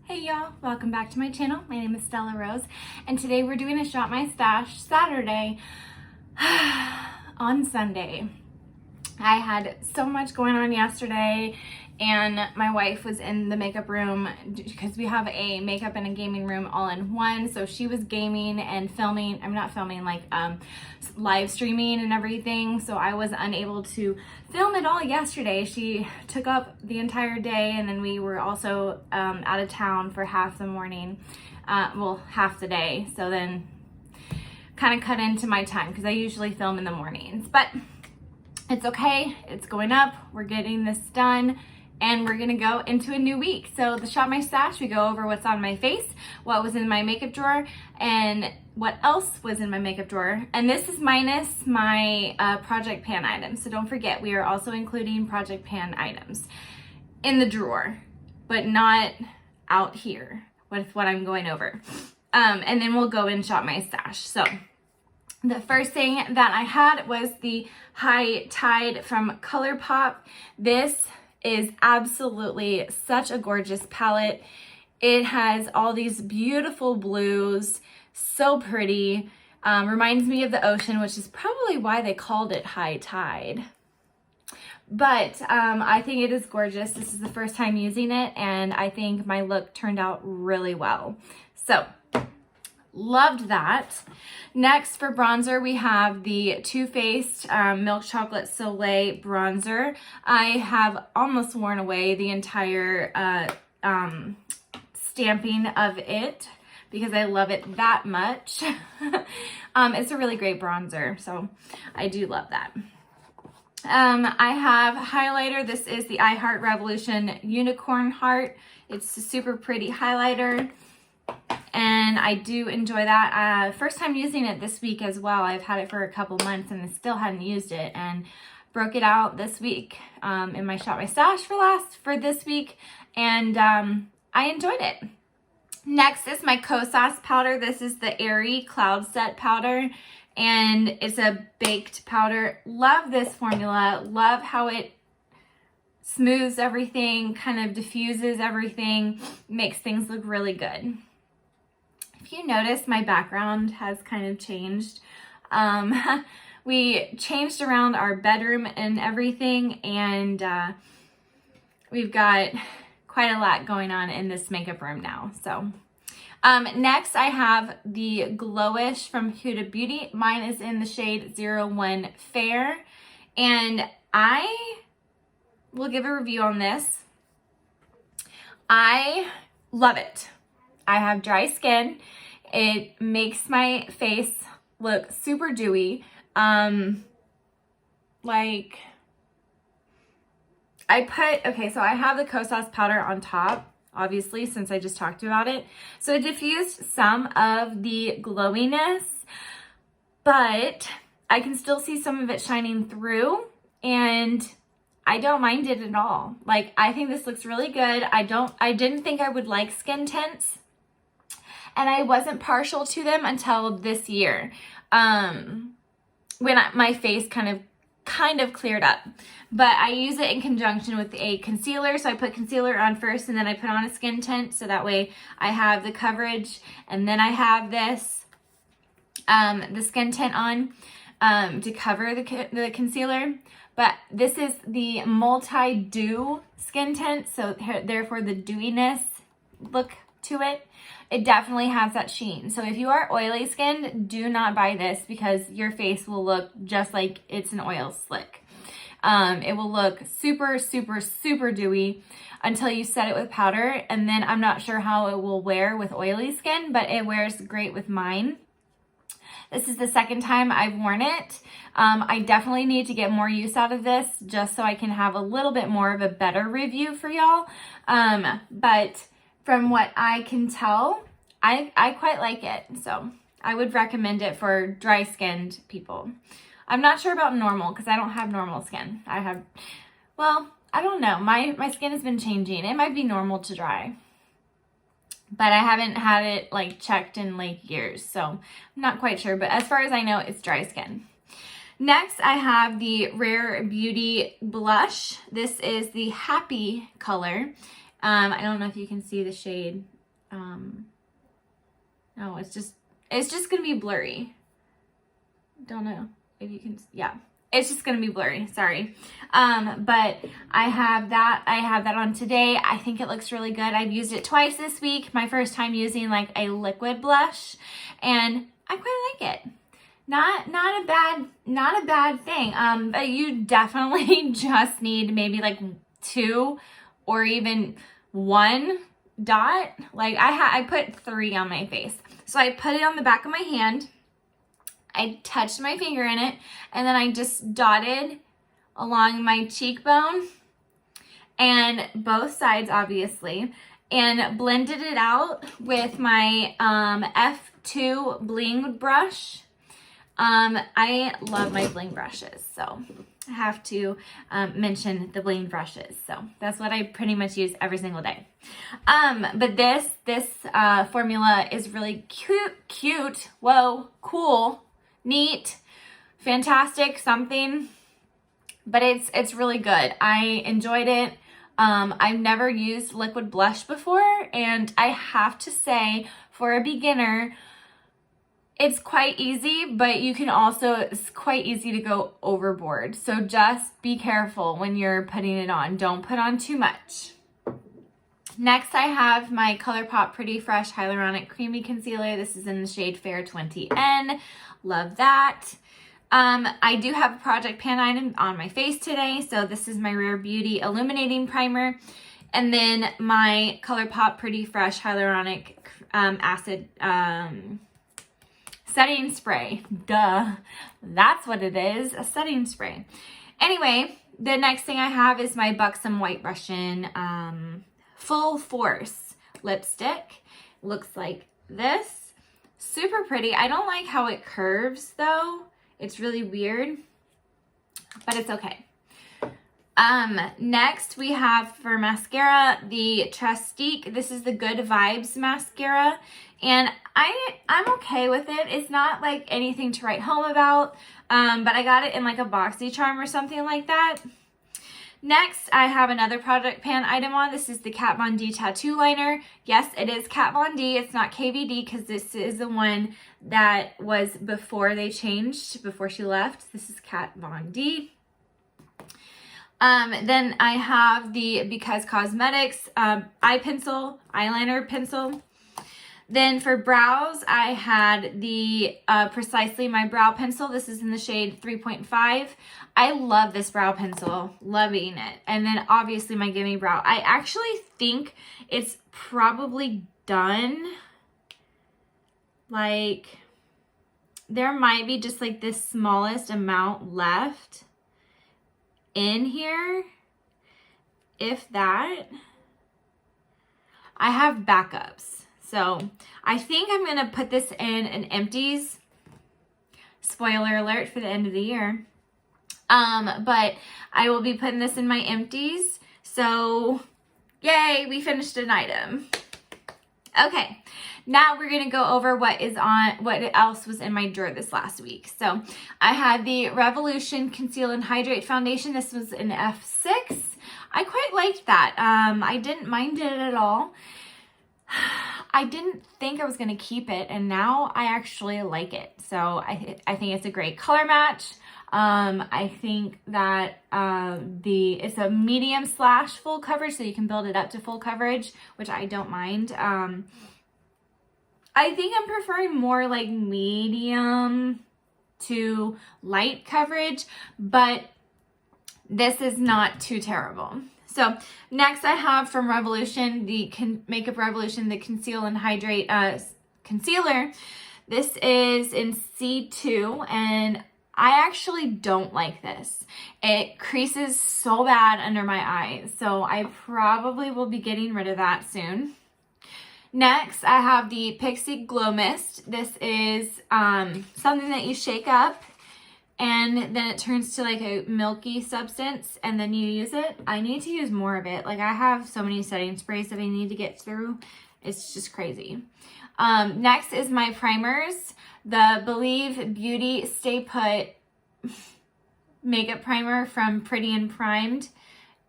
Hey y'all, welcome back to my channel. My name is Stella Rose, and today we're doing a Shop My Stash Saturday on Sunday. I had so much going on yesterday, and my wife was in the makeup room because we have a makeup and a gaming room all in one. So she was gaming and filming. I'm not filming, like live streaming and everything. So I was unable to film it all yesterday. She took up the entire day, and then we were also out of town for half the morning, well, half the day. So then kind of cut into my time because I usually film in the mornings, but it's okay. It's going up. We're getting this done, and we're gonna go into a new week. So the Shop My Stash, we go over what's on my face, what was in my makeup drawer, and what else was in my makeup drawer. And this is minus my Project Pan items. So don't forget, we are also including Project Pan items in the drawer, but not out here with what I'm going over. And then we'll go and Shop My Stash. So the first thing that I had was the High Tide from ColourPop. This is absolutely such a gorgeous palette. It has all these beautiful blues, so pretty. Reminds me of the ocean, which is probably why they called it High Tide. But I think it is gorgeous. This is the first time using it, and I think my look turned out really well. So loved that. Next, for bronzer, we have the Too Faced Milk Chocolate Soleil bronzer. I have almost worn away the entire stamping of it because I love it that much. It's a really great bronzer, so I do love that. I have highlighter. This is the I Heart Revolution Unicorn Heart. It's a super pretty highlighter, and I do enjoy that. First time using it this week as well. I've had it for a couple months and I still hadn't used it, and broke it out this week in my Shop My Stash for this week, and I enjoyed it. Next is my Kosas powder. This is the Airy Cloud Set powder, and it's a baked powder. Love this formula. Love how it smooths everything, kind of diffuses everything, makes things look really good. If you notice, my background has kind of changed. We changed around our bedroom and everything, and we've got quite a lot going on in this makeup room now. So next I have the GloWish from Huda Beauty. Mine is in the shade 01 Fair, and I will give a review on this. I love it. I have dry skin. It makes my face look super dewy. Like, okay, so I have the Kosas powder on top, obviously, since I just talked about it. So it diffused some of the glowiness, but I can still see some of it shining through, and I don't mind it at all. Like, I think this looks really good. I didn't think I would like skin tints, and I wasn't partial to them until this year, when my face kind of cleared up. But I use it in conjunction with a concealer. So I put concealer on first, and then I put on a skin tint, so that way I have the coverage, and then I have this, the skin tint on to cover the concealer. But this is the multi-dew skin tint, so therefore the dewiness look to it. It definitely has that sheen. So if you are oily skinned, do not buy this, because your face will look just like it's an oil slick. It will look super, super, super dewy until you set it with powder, and then I'm not sure how it will wear with oily skin, but it wears great with mine. This is the second time I've worn it. I definitely need to get more use out of this just so I can have a little bit more of a better review for y'all. But from what I can tell, I quite like it. So I would recommend it for dry-skinned people. I'm not sure about normal, because I don't have normal skin. Well, I don't know. My skin has been changing. It might be normal to dry, but I haven't had it like checked in like years, so I'm not quite sure. But as far as I know, it's dry skin. Next, I have the Rare Beauty blush. This is the Happy color. I don't know if you can see the shade no, it's just gonna be blurry. Don't know if you can, yeah. It's just gonna be blurry, sorry. But I have that on today. I think it looks really good. I've used it twice this week. My first time using like a liquid blush, and I quite like it. Not a bad thing. But you definitely just need maybe like 2 or even 1 dot. Like I put 3 on my face. So I put it on the back of my hand. I touched my finger in it, and then I just dotted along my cheekbone and both sides, obviously, and blended it out with my F2 bling brush. I love my bling brushes, so I have to mention the bling brushes. So that's what I pretty much use every single day. But this formula is really cute. Whoa, cool. Neat, fantastic, something, but it's really good. I enjoyed it. I've never used liquid blush before, and I have to say, for a beginner, it's quite easy, but it's quite easy to go overboard. So just be careful when you're putting it on. Don't put on too much. Next, I have my ColourPop Pretty Fresh Hyaluronic Creamy Concealer. This is in the shade Fair 20N. Love that. I do have a project pan item on my face today. So this is my Rare Beauty Illuminating Primer. And then my ColourPop Pretty Fresh Hyaluronic Acid Setting Spray. Duh. That's what it is, a setting spray. Anyway, the next thing I have is my Buxom White Russian Full Force lipstick. Looks like this. Super pretty. I don't like how it curves though. It's really weird, but it's okay. Next we have for mascara, the Trustique. This is the Good Vibes mascara, and I'm okay with it. It's not like anything to write home about, but I got it in like a BoxyCharm or something like that. Next, I have another Project Pan item on. This is the Kat Von D Tattoo Liner. Yes, it is Kat Von D. It's not KVD because this is the one that was before they changed, before she left. This is Kat Von D. Then I have the Because Cosmetics eyeliner pencil. Then for brows, I had the Precisely My Brow Pencil. This is in the shade 3.5. I love this brow pencil. Loving it. And then obviously my Gimme Brow. I actually think it's probably done. Like, there might be just like this smallest amount left in here. If that. I have backups. So I think I'm going to put this in an empties. Spoiler alert for the end of the year. But I will be putting this in my empties. So yay, we finished an item. Okay, now we're going to go over what else was in my drawer this last week. So I had the Revolution Conceal and Hydrate Foundation. This was an F6. I quite liked that. I didn't mind it at all. I didn't think I was going to keep it, and now I actually like it. So I think it's a great color match. I think that it's a medium / full coverage, so you can build it up to full coverage, which I don't mind. I think I'm preferring more like medium to light coverage, but this is not too terrible. So next I have from Revolution, the Makeup Revolution, the Conceal and Hydrate Concealer. This is in C2, and I actually don't like this. It creases so bad under my eyes, so I probably will be getting rid of that soon. Next, I have the Pixie Glow Mist. This is something that you shake up, and then it turns to like a milky substance, and then you use it. I need to use more of it. Like, I have so many setting sprays that I need to get through. It's just crazy. Next is my primers. The Believe Beauty Stay Put makeup primer from Pretty and Primed.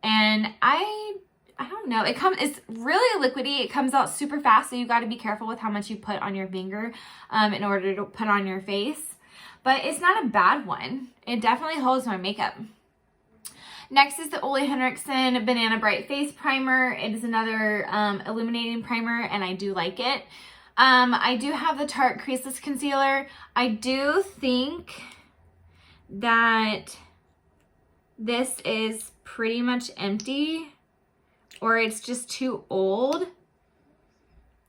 And I I don't know. It's really liquidy. It comes out super fast, so you got to be careful with how much you put on your finger in order to put on your face. But it's not a bad one. It definitely holds my makeup. Next is the Ole Henriksen Banana Bright Face Primer. It is another illuminating primer, and I do like it. I do have the Tarte Creaseless Concealer. I do think that this is pretty much empty, or it's just too old.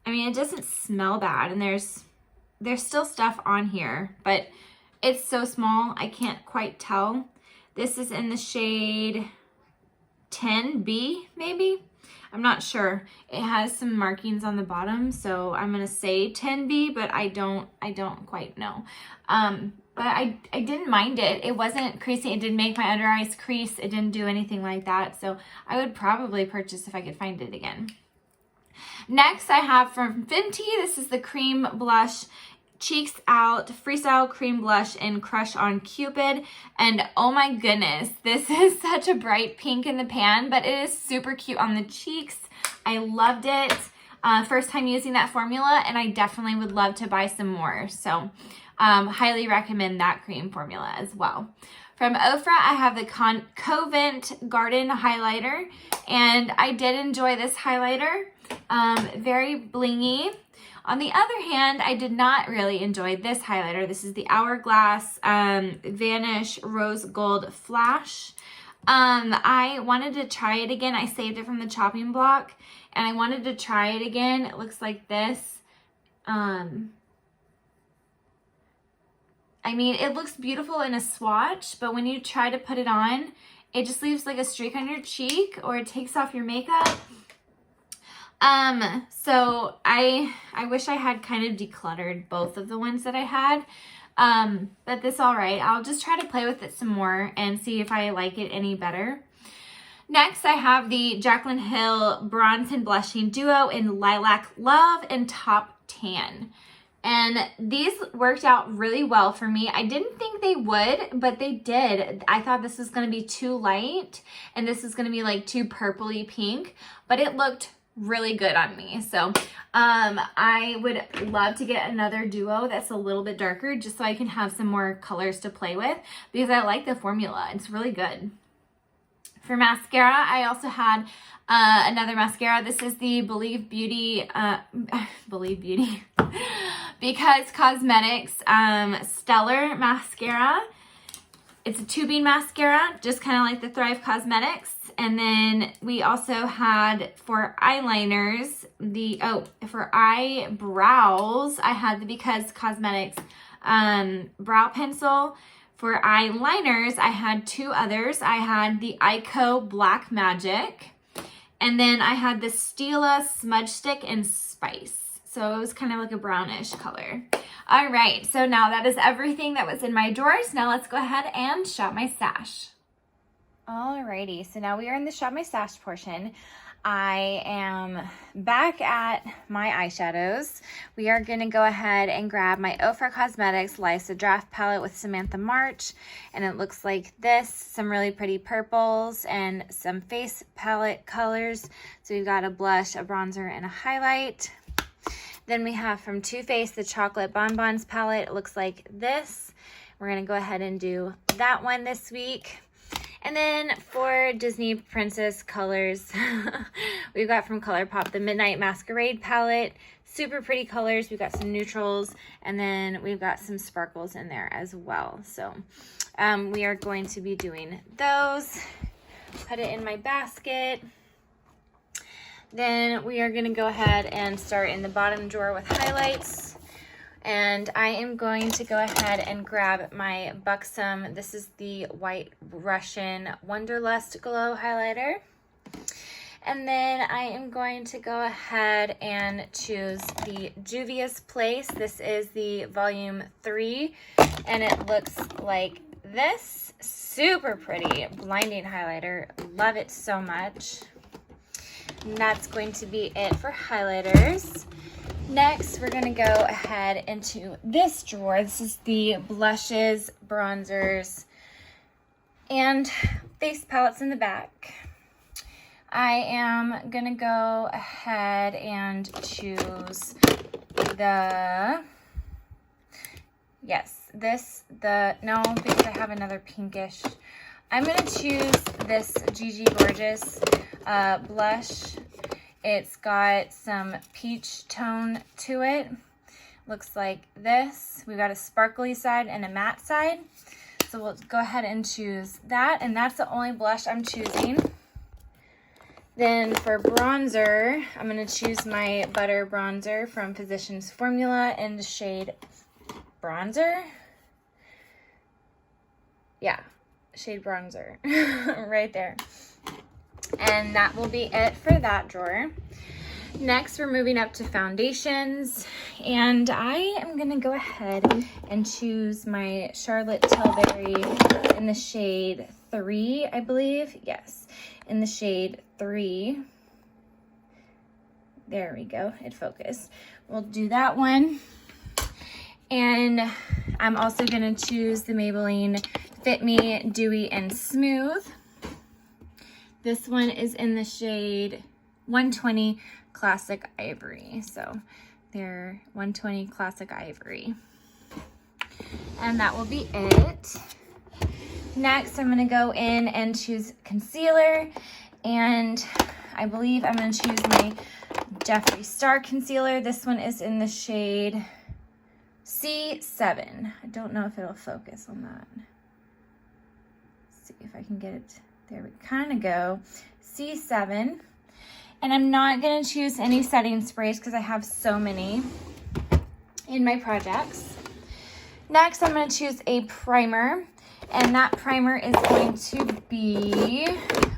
I mean, it doesn't smell bad, and there's still stuff on here, but it's so small, I can't quite tell. This is in the shade 10B, maybe? I'm not sure. It has some markings on the bottom, so I'm gonna say 10B, but I don't quite know. But I didn't mind it. It wasn't creasy. It didn't make my under eyes crease. It didn't do anything like that. So I would probably purchase if I could find it again. Next, I have from Fenty. This is the Cream Blush Cheeks Out Freestyle Cream Blush in Crush on Cupid. And oh my goodness, this is such a bright pink in the pan, but it is super cute on the cheeks. I loved it. First time using that formula, and I definitely would love to buy some more. So highly recommend that cream formula as well. From Ofra, I have the Covent Garden Highlighter, and I did enjoy this highlighter. Very blingy. On the other hand, I did not really enjoy this highlighter. This is the Hourglass Vanish Rose Gold Flash. I wanted to try it again. I saved it from the chopping block, and I wanted to try it again. It looks like this. I mean, it looks beautiful in a swatch, but when you try to put it on, it just leaves like a streak on your cheek, or it takes off your makeup. So I wish I had kind of decluttered both of the ones that I had. But this all right. I'll just try to play with it some more and see if I like it any better. Next, I have the Jaclyn Hill Bronze and Blushing Duo in Lilac Love and Top Tan. And these worked out really well for me. I didn't think they would, but they did. I thought this was going to be too light, and this is going to be like too purpley pink, but it looked really good on me. So I would love to get another duo that's a little bit darker, just so I can have some more colors to play with, because I like the formula. It's really good. For mascara, I also had another mascara. This is the Believe Beauty Because Cosmetics Stellar Mascara. It's a tubing mascara, just kind of like the Thrive Cosmetics. And then we also had for eyeliners, for eyebrows, I had the Because Cosmetics brow pencil. For eyeliners, I had two others. I had the Ico Black Magic, and then I had the Stila Smudge Stick in Spice. So it was kind of like a brownish color. All right, so now that is everything that was in my drawers. Now let's go ahead and shop my stash. Alrighty, so now we are in the shop my stash portion. I am back at my eyeshadows. We are going to go ahead and grab my Ofra Cosmetics Lisa Draft Palette with Samantha March. And it looks like this, some really pretty purples and some face palette colors. So we've got a blush, a bronzer, and a highlight. Then we have from Too Faced the Chocolate Bonbons palette. It looks like this. We're going to go ahead and do that one this week. And then for Disney Princess colors, we've got from ColourPop the Midnight Masquerade palette. Super pretty colors. We've got some neutrals, and then we've got some sparkles in there as well. So we are going to be doing those. Put it in my basket. Then we are going to go ahead and start in the bottom drawer with highlights. And I am going to go ahead and grab my Buxom. This is the White Russian Wonderlust Glow Highlighter. And then I am going to go ahead and choose the Juvia's Place. This is the Volume 3, and it looks like this. Super pretty blinding highlighter. Love it so much. And that's going to be it for highlighters. Next, we're going to go ahead into this drawer. This is the blushes, bronzers, and face palettes in the back. I am gonna go ahead and choose no, because I have another pinkish. I'm gonna choose this Gigi Gorgeous blush. It's got some peach tone to it. Looks like this. We've got a sparkly side and a matte side. So we'll go ahead and choose that, and that's the only blush I'm choosing. Then for bronzer, I'm gonna choose my Butter Bronzer from Physicians Formula in the shade Bronzer. Yeah, shade Bronzer, right there. And that will be it for that drawer. Next, we're moving up to foundations, and I am gonna go ahead and choose my Charlotte Tilbury in the shade 3, I believe. Yes, in the shade 3. There we go, it focused. We'll do that one. And I'm also gonna choose the Maybelline Fit Me Dewy and Smooth. This one is in the shade 120 Classic Ivory. So they're 120 Classic Ivory. And that will be it. Next, I'm gonna go in and choose concealer. And I believe I'm gonna choose my Jeffree Star concealer. This one is in the shade C7. I don't know if it'll focus on that. Let's see if I can get it. There we kind of go. C7. And I'm not going to choose any setting sprays because I have so many in my projects. Next, I'm going to choose a primer. And that primer is going to be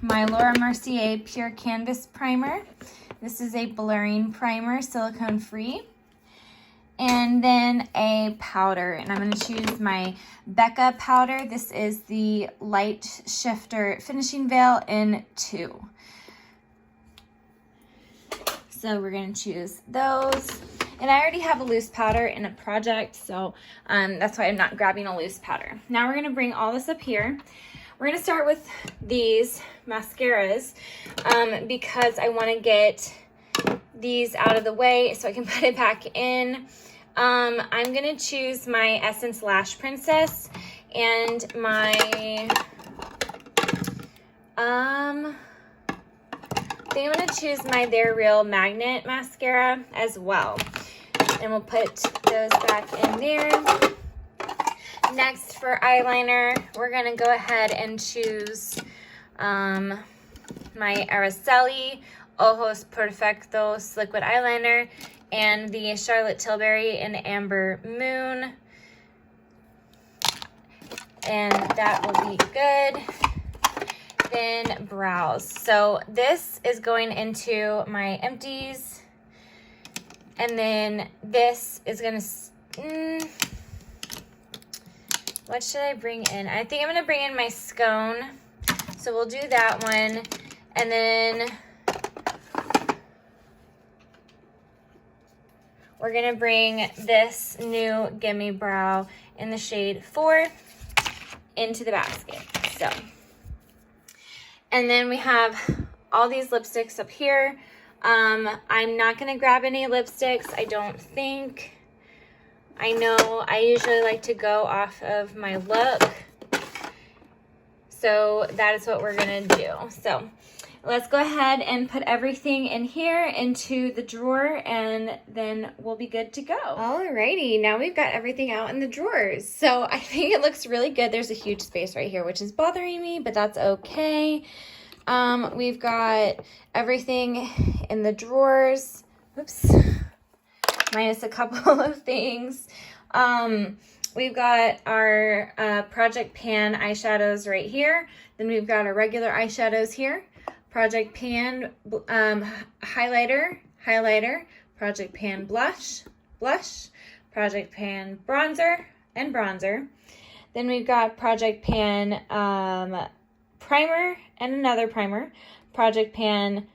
my Laura Mercier Pure Canvas Primer. This is a blurring primer, silicone free. And then a powder, and I'm going to choose my Becca powder. This is the Light Shifter Finishing Veil in 2. So we're going to choose those. And I already have a loose powder in a project, so that's why I'm not grabbing a loose powder. Now we're going to bring all this up here. We're going to start with these mascaras because I want to get these out of the way so I can put it back in. I'm gonna choose my Essence Lash Princess and my I think I'm gonna choose my They're Real Magnet mascara as well, and we'll put those back in there. Next, for eyeliner, we're gonna go ahead and choose my Araceli Ojos Perfectos liquid eyeliner and the Charlotte Tilbury in Amber Moon. And that will be good. Then brows. So this is going into my empties. And then this is gonna, what should I bring in? I think I'm gonna bring in my Scone. So we'll do that one. And then we're gonna bring this new Gimme Brow in the shade 4 into the basket. So, and then we have all these lipsticks up here. I'm not gonna grab any lipsticks, I don't think. I know I usually like to go off of my look. So that is what we're gonna do. So let's go ahead and put everything in here into the drawer, and then we'll be good to go. Alrighty, now we've got everything out in the drawers. So I think it looks really good. There's a huge space right here, which is bothering me, but that's okay. We've got everything in the drawers. Oops, minus a couple of things. We've got our Project Pan eyeshadows right here. Then we've got our regular eyeshadows here. Project Pan highlighter, Project Pan blush, Project Pan bronzer, and bronzer. Then we've got Project Pan primer and another primer, Project Pan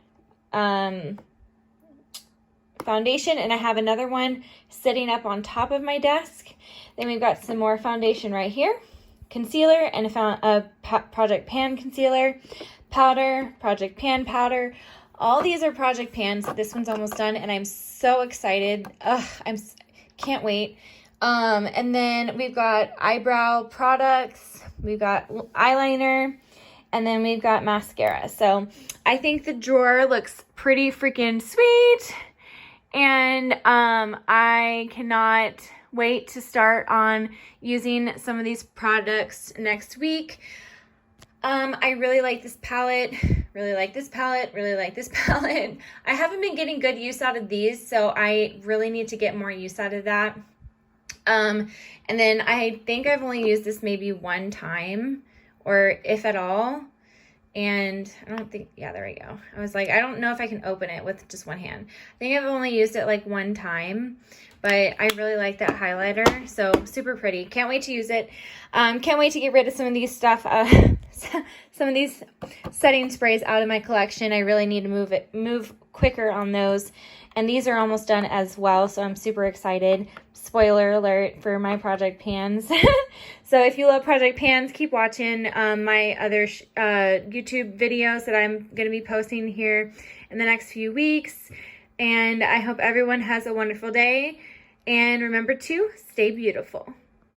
foundation, and I have another one sitting up on top of my desk. Then we've got some more foundation right here. concealer, and I found a Project Pan concealer, powder, Project Pan powder. All these are Project Pans. This one's almost done, and I'm so excited. Can't wait. And then we've got eyebrow products, we've got eyeliner, and then we've got mascara. So I think the drawer looks pretty freaking sweet, and I cannot wait to start on using some of these products next week. I really like this palette, really like this palette, really like this palette. I haven't been getting good use out of these, so I really need to get more use out of that. And then I think I've only used this maybe one time, or if at all. And I don't think, yeah, there we go. I was like, I don't know if I can open it with just one hand. I think I've only used it like one time, but I really like that highlighter. So super pretty. Can't wait to use it. Can't wait to get rid of some of these stuff, some of these setting sprays out of my collection. I really need to move quicker on those. And these are almost done as well, so I'm super excited. Spoiler alert for my Project Pans. So if you love Project Pans, keep watching my other YouTube videos that I'm going to be posting here in the next few weeks. And I hope everyone has a wonderful day. And remember to stay beautiful.